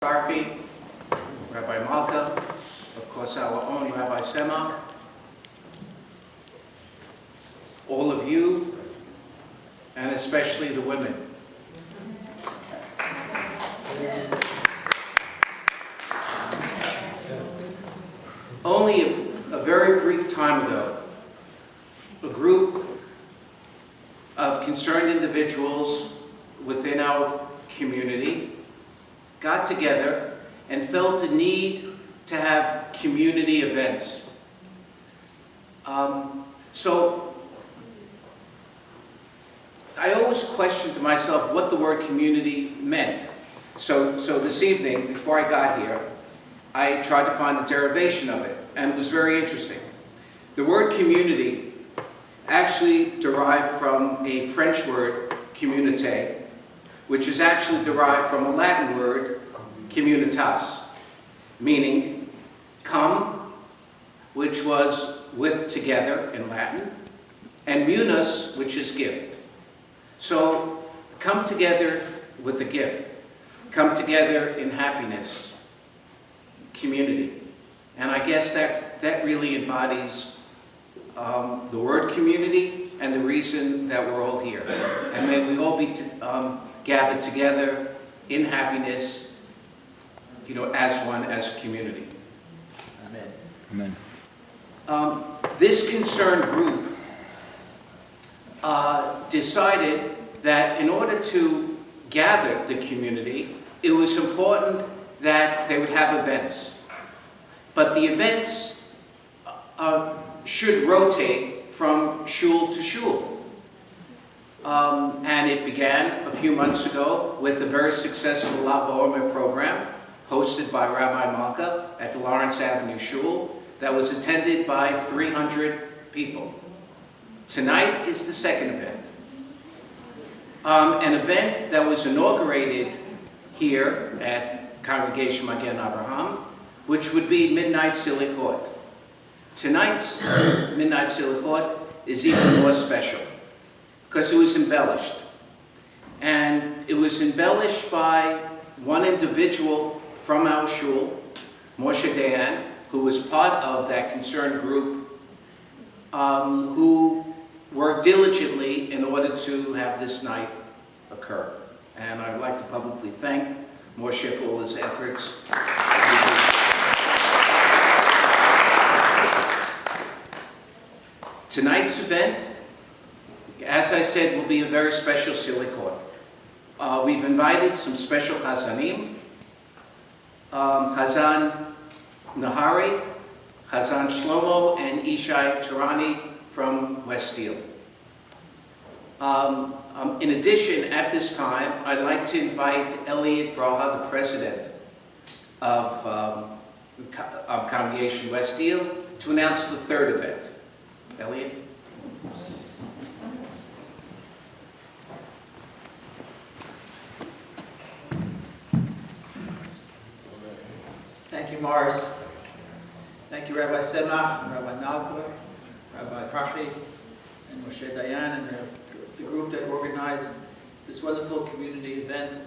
Rabbi Malka, of course our own Rabbi Semach, all of you, and especially the women. Only a very brief time ago, a group of concerned individuals within our community got together and felt a need to have community events. So I always questioned to myself what the word community meant. So this evening, before I got here, I tried to find the derivation of it, and it was very interesting. The word community actually derived from a French word, communauté, which is actually derived from a Latin word, communitas, meaning come, which was with together in Latin, and munus, which is gift. So come together with a gift, come together in happiness, community. And I guess that really embodies the word community and the reason that we're all here. And may we all be gathered together in happiness, as one, as a community. Amen. Amen. This concerned group decided that in order to gather the community, it was important that they would have events. But the events should rotate from shul to shul. And it began a few months ago with a very successful Lag BaOmer program hosted by Rabbi Malka at the Lawrence Avenue Shul that was attended by 300 people. Tonight is the second event. An event that was inaugurated here at Congregation Magen Abraham, which would be Midnight Selihot. Tonight's Midnight Selihot is even more special because it was embellished. And it was embellished by one individual from our shul, Moshe Dayan, who was part of that concerned group, who worked diligently in order to have this night occur. And I'd like to publicly thank Moshe for all his efforts. Tonight's event, as I said, will be a very special Selihot. We've invited some special Chazanim, Chazan Nahari, Chazan Shlomo, and Ishai Turani from West Deal. In addition, at this time, I'd like to invite Elliot Braha, the president of Congregation West Deal, to announce the third event. Elliot? Thank you, Morris. Thank you, Rabbi Semach, Rabbi Malka, Rabbi Farhi, and Moshe Dayan, and the group that organized this wonderful community event.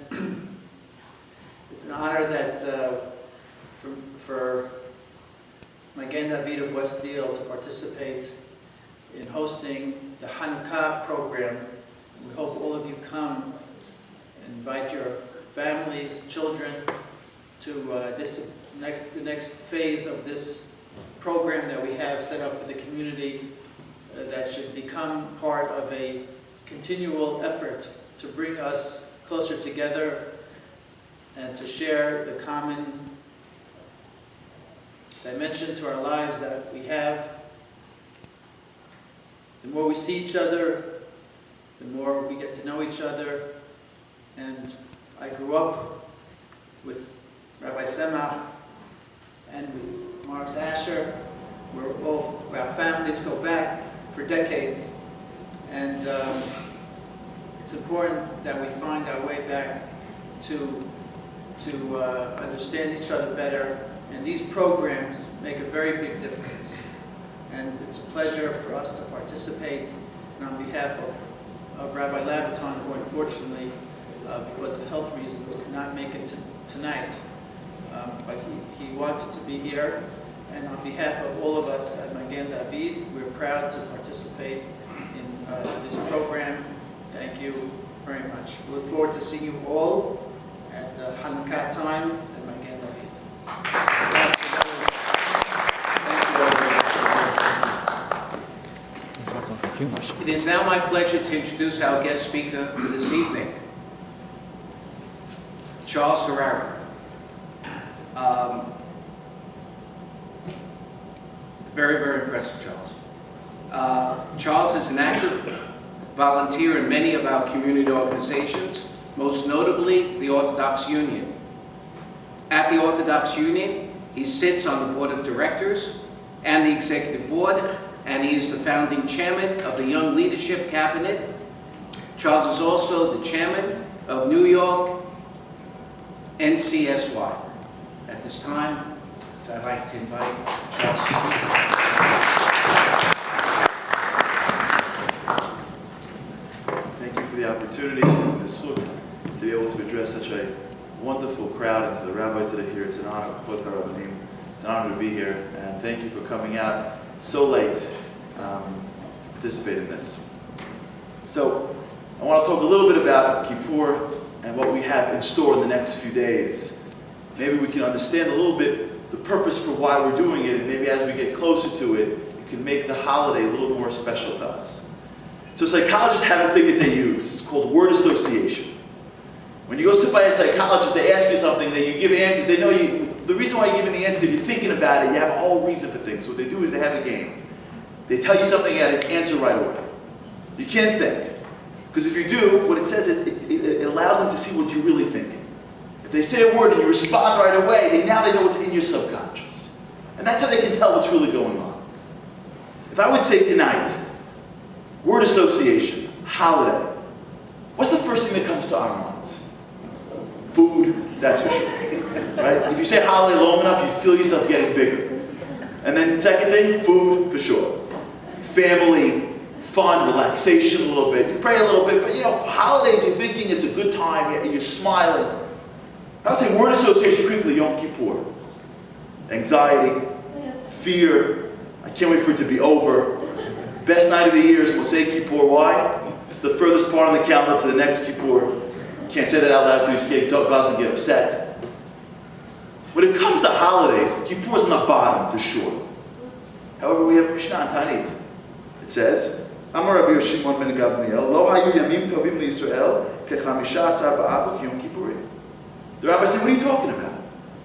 It's an honor that for Magen David of West Deal to participate in hosting the Hanukkah program. And we hope all of you come and invite your families, children, to the next phase of this program that we have set up for the community that should become part of a continual effort to bring us closer together and to share the common dimension to our lives that we have. The more we see each other, the more we get to know each other. And I grew up with Rabbi Semach and with Mark Zasher. Our families go back for decades. And it's important that we find our way back to understand each other better. And these programs make a very big difference. And it's a pleasure for us to participate. And on behalf of Rabbi Labaton, who unfortunately, because of health reasons, could not make it tonight, but he wanted to be here. And on behalf of all of us at Magen David, we're proud to participate in this program. Thank you very much. We look forward to seeing you all at Hanukkah time at Magen David. It is now my pleasure to introduce our guest speaker for this evening, Charles Ferrara. Very, very impressive, Charles. Charles is an active volunteer in many of our community organizations, most notably the Orthodox Union. At the Orthodox Union, he sits on the board of directors and the executive board, and he is the founding chairman of the Young Leadership Cabinet. Charles is also the chairman of New York NCSY. At this time, I'd like to invite Charles to speak. Thank you for the opportunity, Ms. Hook, to be able to address such a wonderful crowd and to the rabbis that are here. It's an honor, it's an honor to be here, and thank you for coming out so late to participate in this. So, I want to talk a little bit about Kippur and what we have in store in the next few days. Maybe we can understand a little bit the purpose for why we're doing it, and maybe as we get closer to it, it can make the holiday a little more special to us. So psychologists have a thing that they use. It's called word association. When you go sit by a psychologist, they ask you something, then you give answers. They know you. The reason why you're giving the answer, if you're thinking about it, you have a whole reason for things. So what they do is they have a game. They tell you something, you have to answer right away. You can't think. Because if you do, what it says is it allows them to see what you're really thinking. If they say a word and you respond right away, now they know what's in your subconscious. And that's how they can tell what's really going on. If I would say tonight, word association, holiday, what's the first thing that comes to our minds? Food, that's for sure. Right? If you say holiday long enough, you feel yourself getting bigger. And then second thing, food, for sure. Family, fun, relaxation a little bit. You pray a little bit, but for holidays, you're thinking it's a good time, you're smiling. I would say word association quickly, Yom Kippur. Anxiety, fear, I can't wait for it to be over. Best night of the year is Motzei Kippur. Why? It's the furthest part on the calendar to the next Kippur. Can't say that out loud because you talk about it and get upset. When it comes to holidays, Kippur is on the bottom for sure. However, we have Mishnah and Tanit. It says, Amar Rabbi Shimon ben Gamliel, Lo hayu yamim tovim liYisrael kechamisha asar ba'av kiyom Kippurim. The rabbi said, what are you talking about?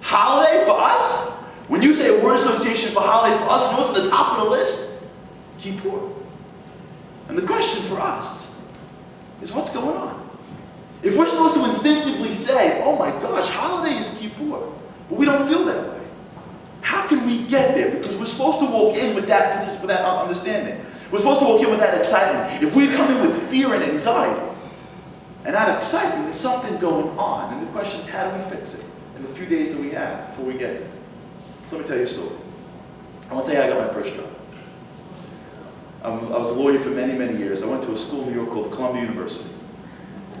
Holiday for us? When you say a word association for holiday for us, you know what's at the top of the list? Kippur. And the question for us is what's going on? If we're supposed to instinctively say, oh my gosh, holiday is Kippur, but we don't feel that way, how can we get there? Because we're supposed to walk in with that understanding. We're supposed to walk in with that excitement. If we come in with fear and anxiety, and that excitement, there's something going on. And the question is, how do we fix it in the few days that we have before we get there? So let me tell you a story. I want to tell you how I got my first job. I was a lawyer for many, many years. I went to a school in New York called Columbia University.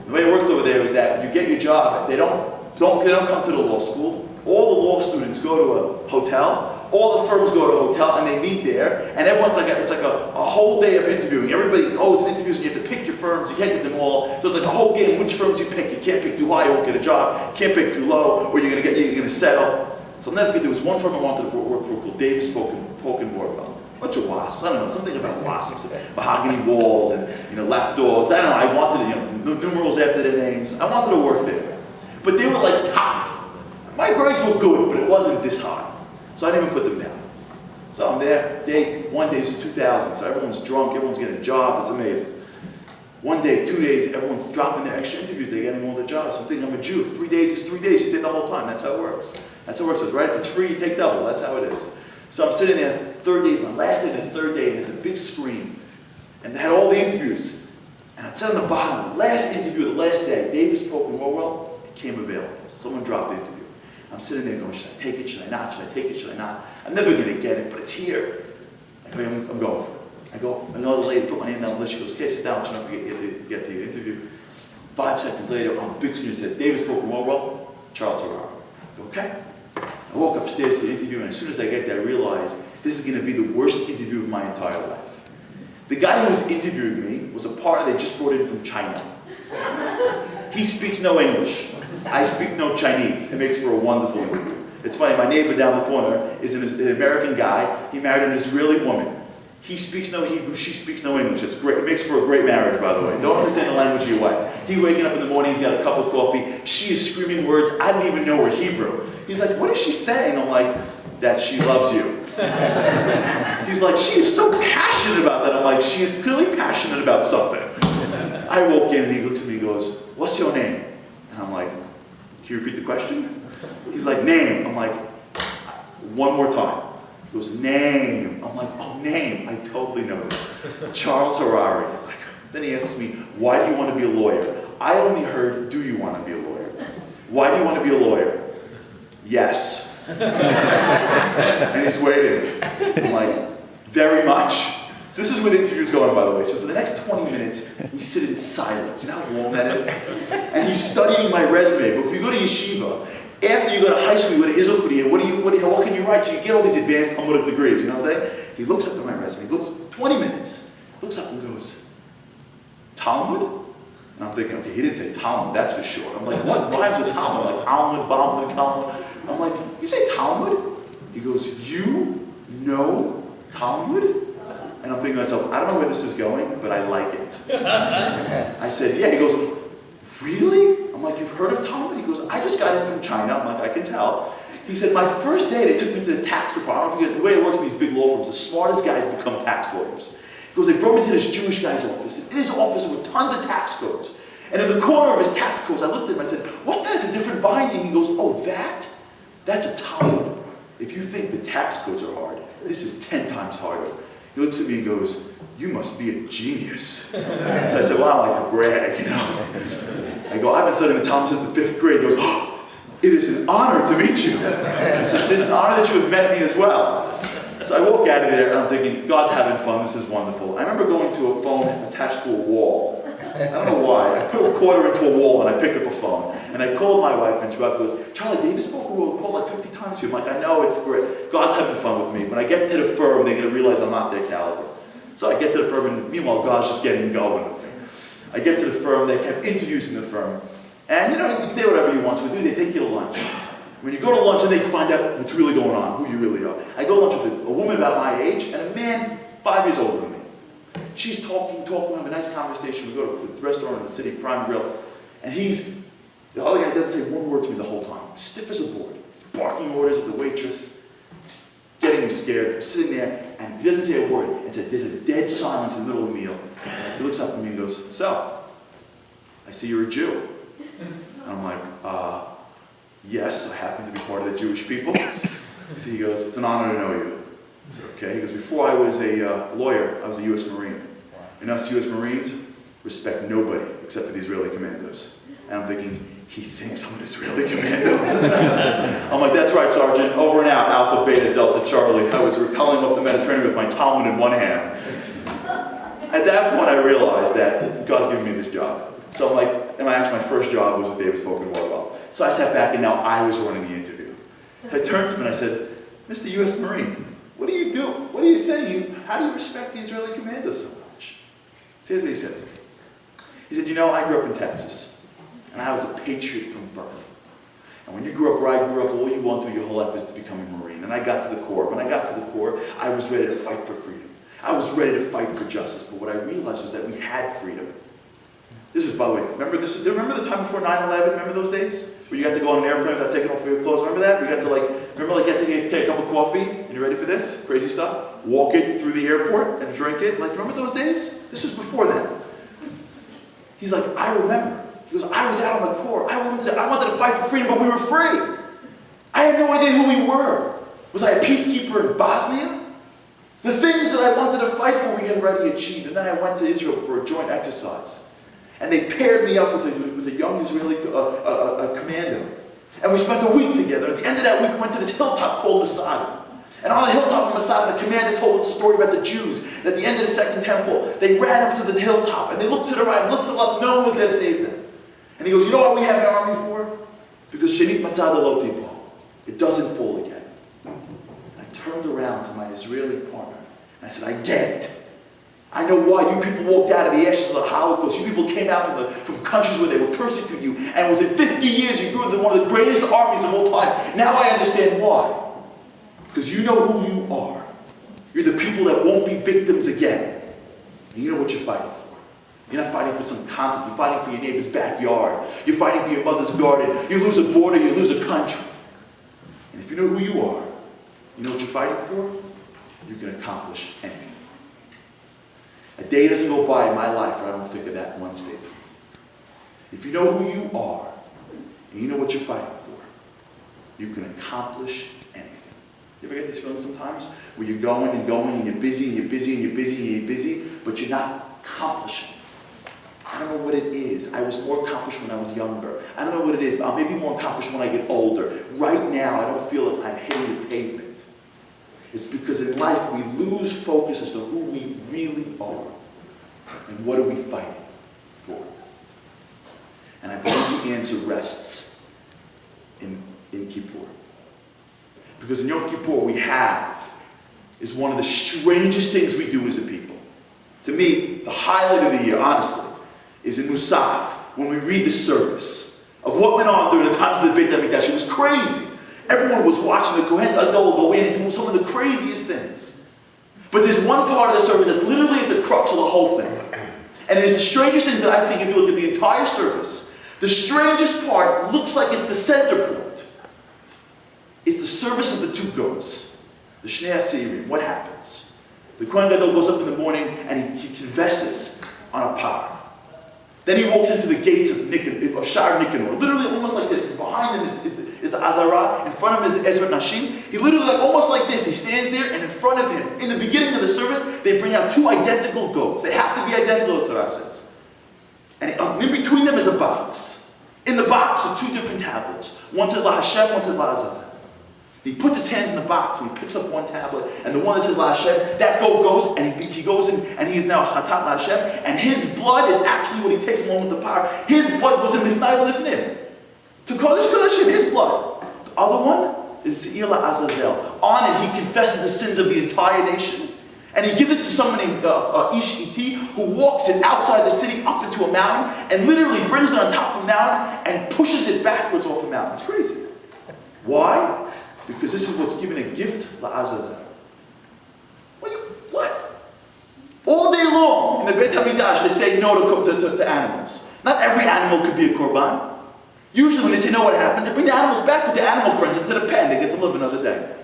The way it worked over there is that you get your job, they don't come to the law school. All the law students go to a hotel. All the firms go to a hotel and they meet there, and everyone's it's like a whole day of interviewing. Everybody goes and interviews, and you have to pick your firms. You can't get them all. So it's like a whole game. Which firms you pick? You can't pick too high, you won't get a job. You can't pick too low, or you're gonna settle. So I'll never forget. There was one firm I wanted to work for called Davis Polk and Wardwell. A bunch of wasps. I don't know, something about wasps, mahogany walls, and lapdogs. I don't know. I wanted the numerals after their names. I wanted to work there, but they were like top. My grades were good, but it wasn't this high. So I didn't even put them down. So I'm there, one day, this is 2000, so everyone's drunk, everyone's getting a job, it's amazing. One day, 2 days, everyone's dropping their extra interviews, they're getting all the jobs. So I'm thinking, I'm a Jew, 3 days is 3 days, you stay the whole time, that's how it works. That's how it works, so right, if it's free, you take double, that's how it is. So I'm sitting there, third day is my last day, the third day, and there's a big screen. And they had all the interviews. And it said on the bottom, the last interview, the last day, Davis Polk and Wardwell, it came available. Someone dropped the interview. I'm sitting there going, should I take it, should I not, should I take it, should I not? I'm never going to get it, but it's here. I go, I'm going for it. I go, another lady put my name down the list, she goes, okay, sit down, she'll never get the interview. 5 seconds later, on the big screen it says, Davis Polk and Wardwell, Charles Ferrara. I go, okay. I walk upstairs to the interview, and as soon as I get there, I realize this is going to be the worst interview of my entire life. The guy who was interviewing me was a partner they just brought in from China. He speaks no English. I speak no Chinese. It makes for a wonderful interview. It's funny, my neighbor down the corner is an American guy. He married an Israeli woman. He speaks no Hebrew, she speaks no English. It's great. It makes for a great marriage, by the way. Don't understand the language of your wife. He waking up in the morning, he's got a cup of coffee. She is screaming words I don't even know are Hebrew. He's like, what is she saying? I'm like, that she loves you. He's like, she is so passionate about that. I'm like, she is clearly passionate about something. I walk in and he looks at me and goes, what's your name? And I'm like, can you repeat the question? He's like, name. I'm like, one more time. He goes, name. I'm like, oh, name. I totally know this. Charles Harari. He's like, then he asks me, why do you want to be a lawyer? I only heard, do you want to be a lawyer? Why do you want to be a lawyer? Yes. And he's waiting. I'm like, very much. So this is where the interview's going, by the way. So for the next 20 minutes, we sit in silence. You know how long that is? And he's studying my resume. But if you go to yeshiva, after you go to high school, you go to Izilfudi, what can you write? So you get all these advanced Talmudic degrees, you know what I'm saying? He looks up at my resume, he looks, 20 minutes, looks up and goes, Talmud? And I'm thinking, okay, he didn't say Talmud, that's for sure. I'm like, what rhymes with Talmud? I'm like, Almud, Balmud, Talmud. I'm like, you say Talmud? He goes, you know Talmud? And I'm thinking to myself, I don't know where this is going, but I like it. I said, yeah. He goes, really? I'm like, you've heard of Talmud? He goes, I just got in from China. I'm like, I can tell. He said, my first day, they took me to the tax department. I don't forget, the way it works in these big law firms, the smartest guys become tax lawyers. He goes, they brought me to this Jewish guy's office. And in his office were tons of tax codes. And in the corner of his tax codes, I looked at him, I said, what's that? It's a different binding. He goes, oh, that's a Talmud. If you think the tax codes are hard, this is 10 times harder. He looks at me and goes, you must be a genius. So I said, well, I don't like to brag, you know. I go, I've been studying the Talmud since the 5th grade. He goes, oh, it is an honor to meet you. I said, it's an honor that you have met me as well. So I walk out of there and I'm thinking, God's having fun, this is wonderful. I remember going to a phone attached to a wall. I don't know why. I put a quarter into a wall and I picked up a phone. And I called my wife and she goes, Charlie, David spoke will call like 50 times to you. I'm like, I know, it's great. God's having fun with me. When I get to the firm, they're going to realize I'm not their caliber. So I get to the firm and meanwhile, God's just getting going with me. I get to the firm, they have interviews in the firm. And you know, you can say whatever you want to do, they take you to lunch. When you go to lunch and they find out what's really going on, who you really are. I go to lunch with a woman about my age and a man 5 years older than me. She's talking, we have a nice conversation. We go to the restaurant in the city, Prime Grill, and the other guy doesn't say one word to me the whole time. Stiff as a board. He's barking orders at the waitress. He's getting me scared. I'm sitting there, and he doesn't say a word. There's a dead silence in the middle of the meal. He looks up at me and goes, so, I see you're a Jew. And I'm like, yes, I happen to be part of the Jewish people. So he goes, it's an honor to know you. I said, okay. He goes, before I was a lawyer, I was a U.S. Marine. And us U.S. Marines respect nobody except for the Israeli commandos. And I'm thinking, he thinks I'm an Israeli commando? I'm like, that's right, Sergeant. Over and out, Alpha, Beta, Delta, Charlie. I was rappelling off the Mediterranean with my Talmud in one hand. At that point, I realized that God's giving me this job. So I'm like, and actually my first job was with David Spoken Wardwell. So I sat back and now I was running the interview. So I turned to him and I said, Mr. U.S. Marine, what do you do? What are you saying? How do you respect the Israeli commandos so much? So here's what he said to me. He said, you know, I grew up in Texas. And I was a patriot from birth. And when you grew up where I grew up, all you want to do your whole life is to become a Marine. And I got to the Corps. When I got to the Corps, I was ready to fight for freedom. I was ready to fight for justice. But what I realized was that we had freedom. This was, by the way, remember the time before 9/11? Remember those days? Where you got to go on an airplane without taking off your clothes? Remember that? We got to get to take a cup of coffee? And you ready for this? Crazy stuff? Walk it through the airport and drink it? Like, remember those days? This was before that. He's like, I remember. He goes, I was out on the Corps. I wanted to fight for freedom, but we were free. I had no idea who we were. Was I a peacekeeper in Bosnia? The things that I wanted to fight for, we had already achieved. And then I went to Israel for a joint exercise. And they paired me up with a young Israeli commando. And we spent a week together. At the end of that week, we went to this hilltop called Masada. And on the hilltop of Masada, the commander told us a story about the Jews. At the end of the Second Temple, they ran up to the hilltop, and they looked to the right, looked to the left, no one was there to save them. And he goes, you know what we have an army for? Because Shenit Matzah Lo Tibor. It doesn't fall again. turned around to my Israeli partner and I said, I get it. I know why you people walked out of the ashes of the Holocaust. You people came out from countries where they would persecute you. And within 50 years, you grew into one of the greatest armies of all time. Now I understand why. Because you know who you are. You're the people that won't be victims again. And you know what you're fighting for. You're not fighting for some concept. You're fighting for your neighbor's backyard. You're fighting for your mother's garden. You lose a border, you lose a country. And if you know who you are, you know what you're fighting for, you can accomplish anything. A day doesn't go by in my life where I don't think of that one statement. If you know who you are, and you know what you're fighting for, you can accomplish anything. You ever get these feelings sometimes? Where you're going and going, and you're busy, and you're busy, and you're busy, and you're busy, but you're not accomplishing. I don't know what it is. I was more accomplished when I was younger. I don't know what it is, but I'll maybe more accomplished when I get older. Right now, I don't feel like I'm hitting the pavement. It's because in life we lose focus as to who we really are. And what are we fighting for? And I believe the answer rests in Kippur. Because in Yom Kippur we have is one of the strangest things we do as a people. To me, the highlight of the year, honestly, is in Musaf, when we read the service of what went on during the times of the Beit HaMikdash. It was crazy. Everyone was watching the Kohen Gadol go in and do some of the craziest things. But there's one part of the service that's literally at the crux of the whole thing. And it's the strangest thing that I think if you look at the entire service. The strangest part looks like it's the center point. It's the service of the two goats. The Shnei Asirim. What happens? The Kohen Gadol goes up in the morning and he confesses on a par. Then he walks into the gates of Shar Nicanor. Literally almost like this. Behind him is the Azara. In front of him is the Ezrat Nashim. He literally, like, almost like this. He stands there, and in front of him, in the beginning of the service, they bring out two identical goats. They have to be identical, the Torah says. And in between them is a box. In the box are two different tablets. One says La Hashem, one says La Azazel. He puts his hands in the box and he picks up one tablet, and the one that says La Hashem, that goat goes, and he goes in, and he is now a Chatat La Hashem, and his blood is actually what he takes along with the power. His blood goes in Lifnai Lifnim. To Kodesh Kodashim, his blood. The other one is Seir La Azazel. On it, he confesses the sins of the entire nation, and he gives it to someone named Ish Iti, who walks it outside the city up into a mountain, and literally brings it on top of a mountain, and pushes it backwards off a mountain. It's crazy. Why? Because this is what's given a gift, La'azazel. What? All day long, in the Beit HaMikdash, they say no to animals. Not every animal could be a korban. Usually when they say no, what happens? They bring the animals back with their animal friends into the pen. They get to live another day.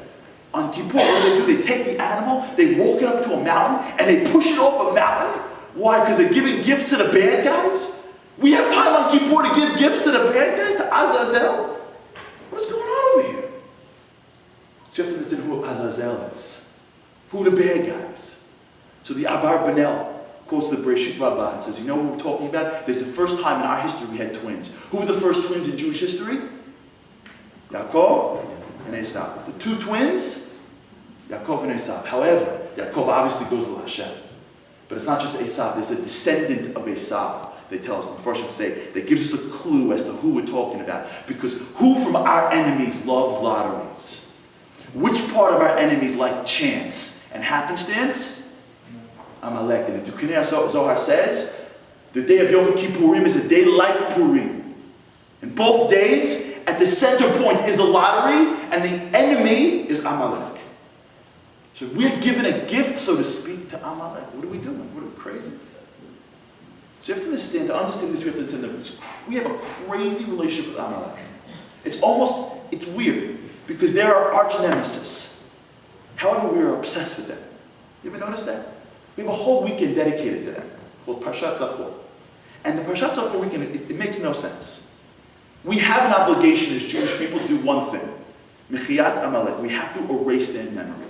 On Kippur, what do? They take the animal, they walk it up to a mountain, and they push it off a mountain. Why? Because they're giving gifts to the bad guys? We have time on Kippur to give gifts to the bad guys, to Azazel? What's going on over here? So you have to understand who Azazel is. Who are the bad guys? So the Abar Benel quotes the Bereshit Rabbah and says, you know what we're talking about? There's the first time in our history we had twins. Who were the first twins in Jewish history? Yaakov and Esav. The two twins, Yaakov and Esav. However, Yaakov obviously goes to Hashem. But it's not just Esav, there's a descendant of Esav. They tell us, the Mepharshim say, that gives us a clue as to who we're talking about. Because who from our enemies love lotteries? Which part of our enemies like chance and happenstance? Amalek. And the Dukanei Zohar says, the day of Yom Kippurim is a day like Purim. In both days, at the center point is a lottery, and the enemy is Amalek. So we're given a gift, so to speak, to Amalek. What are we doing? What are we crazy? So you have to understand, this, we have to understand that we have a crazy relationship with Amalek. It's weird. Because they're our arch nemesis. However, we are obsessed with them. You ever notice that? We have a whole weekend dedicated to them, called Parshat Zachor. And the Parshat Zachor weekend, it makes no sense. We have an obligation as Jewish people to do one thing. Mechiyat Amalek. We have to erase their memory.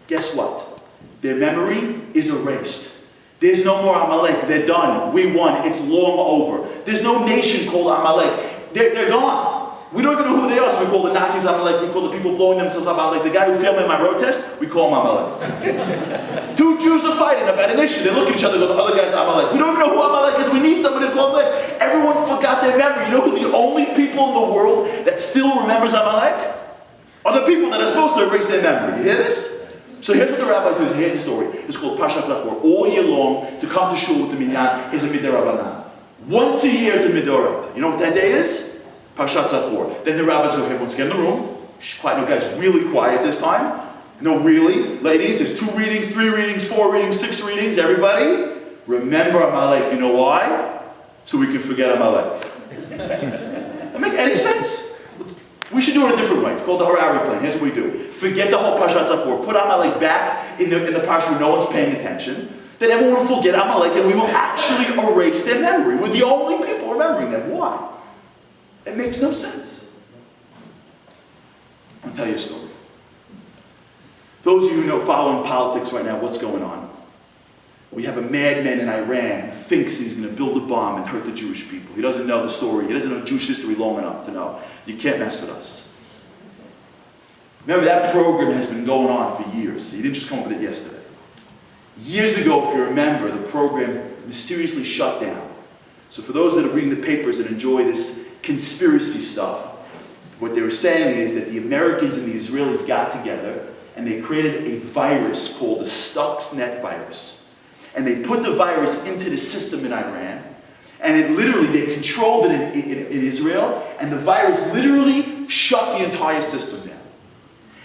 Guess what? Their memory is erased. There's no more Amalek. They're done. We won. It's long over. There's no nation called Amalek. They're gone. We don't even know who they are, so we call the Nazis Amalek, we call the people blowing themselves up Amalek. The guy who failed me in my road test, we call him Amalek. Two Jews are fighting about an issue. They look at each other and go, the other guy's Amalek. We don't even know who Amalek is. We need somebody to call Amalek. Everyone forgot their memory. You know who the only people in the world that still remembers Amalek? are the people that are supposed to erase their memory. You hear this? So here's what the rabbis do. Here's the story. It's called Parshat Zachor. All year long, to come to shul with the minyan is a midarabanan. Once a year, it's a midoraita. You know what that day is? Parshat Zachor. Then the rabbis go, hey, everyone's get in the room. Shh, quiet. No, guys, really quiet this time. No, really. Ladies, there's 2 readings, 3 readings, 4 readings, 6 readings. Everybody, remember Amalek. You know why? So we can forget Amalek. That make any sense? We should do it a different way. It's called the Harari plan. Here's what we do. Forget the whole Parshat Zachor. Put Amalek back in the parsha where no one's paying attention. Then everyone will forget Amalek and we will actually erase their memory. We're the only people remembering them. Why? It makes no sense. I'll tell you a story. Those of you who know following politics right now, what's going on? We have a madman in Iran who thinks he's going to build a bomb and hurt the Jewish people. He doesn't know the story. He doesn't know Jewish history long enough to know. You can't mess with us. Remember, that program has been going on for years. He didn't just come up with it yesterday. Years ago, if you remember, the program mysteriously shut down. So for those that are reading the papers and enjoy this conspiracy stuff, what they were saying is that the Americans and the Israelis got together and they created a virus called the Stuxnet virus. And they put the virus into the system in Iran, and it literally, they controlled it in Israel, and the virus literally shut the entire system down.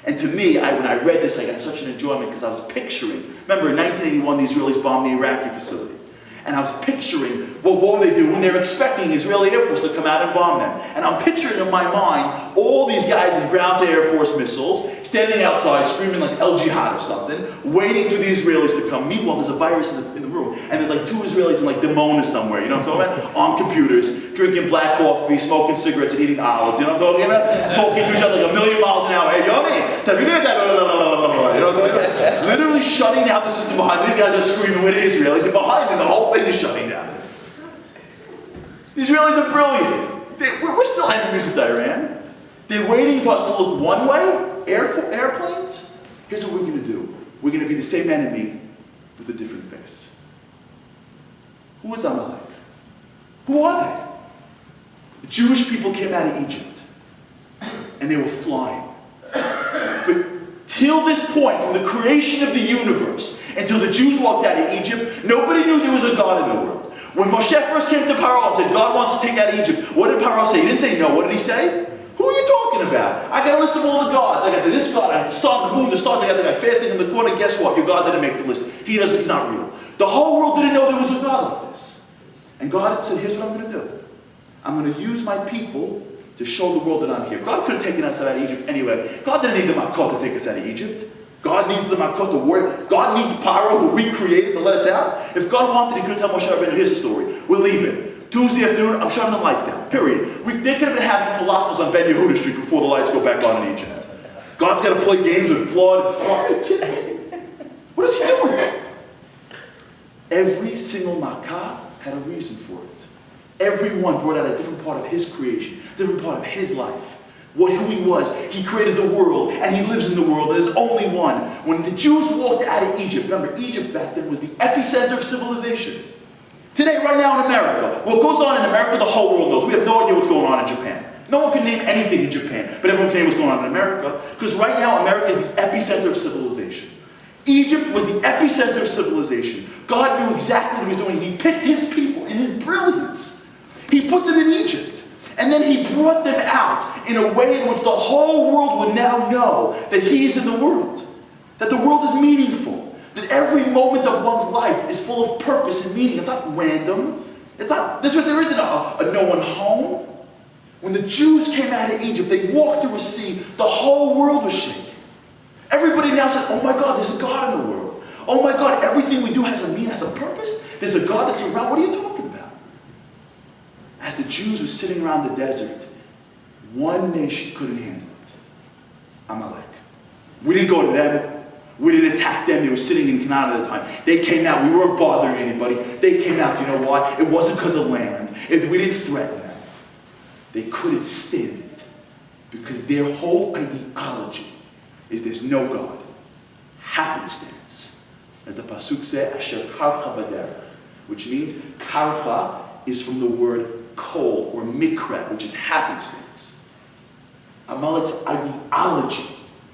And to me, when I read this, I got such an enjoyment because I was picturing, remember in 1981, the Israelis bombed the Iraqi facility. And I was picturing, well, what would they do when they're expecting the Israeli Air Force to come out and bomb them? And I'm picturing in my mind all these guys in ground-to-Air Force missiles standing outside screaming like El Jihad or something, waiting for the Israelis to come. Meanwhile, there's a virus in the room, and there's like 2 Israelis in like Dimona somewhere, you know what I'm talking about? On computers, drinking black coffee, smoking cigarettes, and eating olives, you know what I'm talking about? Talking to each other like a million miles an hour. Hey, Yoni, you know what I'm talking about? Literally shutting down the system behind. These guys are screaming with the Israelis, and behind them, the whole thing is shutting down. The Israelis are brilliant. We're still enemies with Iran. They're waiting for us to look one way, airplanes. Here's what we're going to do. We're going to be the same enemy with a different face. Who is Amalek? Who are they? The Jewish people came out of Egypt, and they were flying. Till this point, from the creation of the universe, until the Jews walked out of Egypt, nobody knew there was a God in the world. When Moshe first came to Paro and said, God wants to take out Egypt, what did Paro say? He didn't say no. What did he say? Who are you talking about? I got a list of all the gods. I got this God, I got the sun, the moon, the stars. I got the guy fasting in the corner. Guess what? Your God didn't make the list. He's not real. The whole world didn't know there was a God like this. And God said, here's what I'm going to do. I'm going to use my people to show the world that I'm here. God could have taken us out of Egypt anyway. God didn't need the Makot to take us out of Egypt. God needs the Makot to work. God needs Paro, who we created, to let us out. If God wanted, he could have told Moshe Rabbeinu, here's the story. We're leaving. Tuesday afternoon, I'm shutting the lights down. Period. They could have been having falafels on Ben Yehuda Street before the lights go back on in Egypt. God's got to play games with blood and fire. Are you kidding me? What is he doing? Every single Makkah had a reason for it. Everyone brought out a different part of his creation, a different part of his life. Who he was. He created the world, and he lives in the world. There's only one. When the Jews walked out of Egypt, remember, Egypt back then was the epicenter of civilization. Today, right now in America, what goes on in America, the whole world knows. We have no idea what's going on in Japan. No one can name anything in Japan, but everyone can name what's going on in America, because right now America is the epicenter of civilization. Egypt was the epicenter of civilization. God knew exactly what he was doing. He picked his people in his brilliance. He put them in Egypt. And then he brought them out in a way in which the whole world would now know that he is in the world. That the world is meaningful. That every moment of one's life is full of purpose and meaning. It's not random. There isn't a no one home. When the Jews came out of Egypt, they walked through a sea, the whole world was shaking. Everybody now said, oh my God, there's a God in the world. Oh my God, everything we do has a meaning, has a purpose. There's a God that's around. What are you talking about? As the Jews were sitting around the desert, one nation couldn't handle it. Amalek. We didn't go to them. We didn't attack them. They were sitting in Canaan at the time. They came out. We weren't bothering anybody. They came out. You know why? It wasn't because of land. We didn't threaten them. They couldn't stand it. Because their whole ideology is there's no God. Happenstance. As the Pasuk says, Asher karcha baderech, which means karcha is from the word kol or mikra, which is happenstance. Amalek's ideology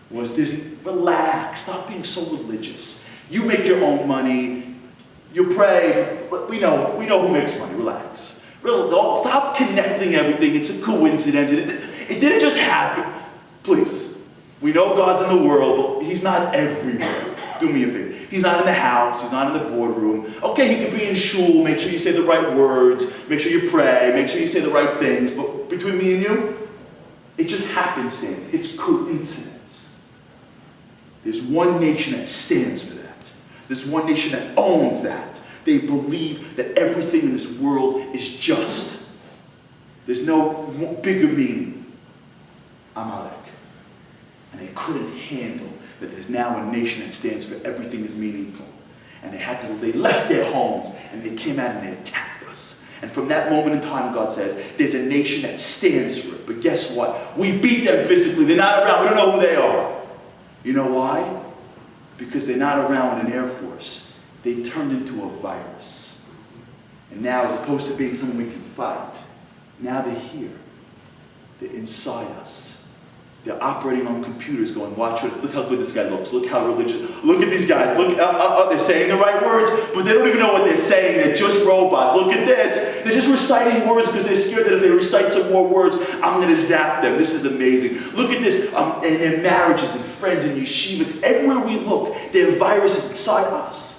was this: relax, stop being so religious. You make your own money, you pray, but we know who makes money, relax. Don't stop connecting everything, it's a coincidence. It didn't just happen. Please, we know God's in the world, but he's not everywhere. Do me a favor. He's not in the house, he's not in the boardroom. Okay, he could be in shul, make sure you say the right words, make sure you pray, make sure you say the right things, but between me and you, it just happenstance. It's coincidence. There's one nation that stands for that. There's one nation that owns that. They believe that everything in this world is just. There's no bigger meaning. Amalek. And they couldn't handle that there's now a nation that stands for everything is meaningful. And they left their homes and they came out and they attacked us. And from that moment in time, God says, there's a nation that stands for it. But guess what? We beat them physically. They're not around. We don't know who they are. You know why? Because they're not around in an Air Force. They turned into a virus. And now, as opposed to being someone we can fight, now they're here. They're inside us. They're operating on computers going, watch it, look how good this guy looks, look how religious, look at these guys, look, they're saying the right words, but they don't even know what they're saying, they're just robots. Look at this, they're just reciting words because they're scared that if they recite some more words, I'm going to zap them. This is amazing. Look at this, in marriages and friends and yeshivas, everywhere we look, there are viruses inside us.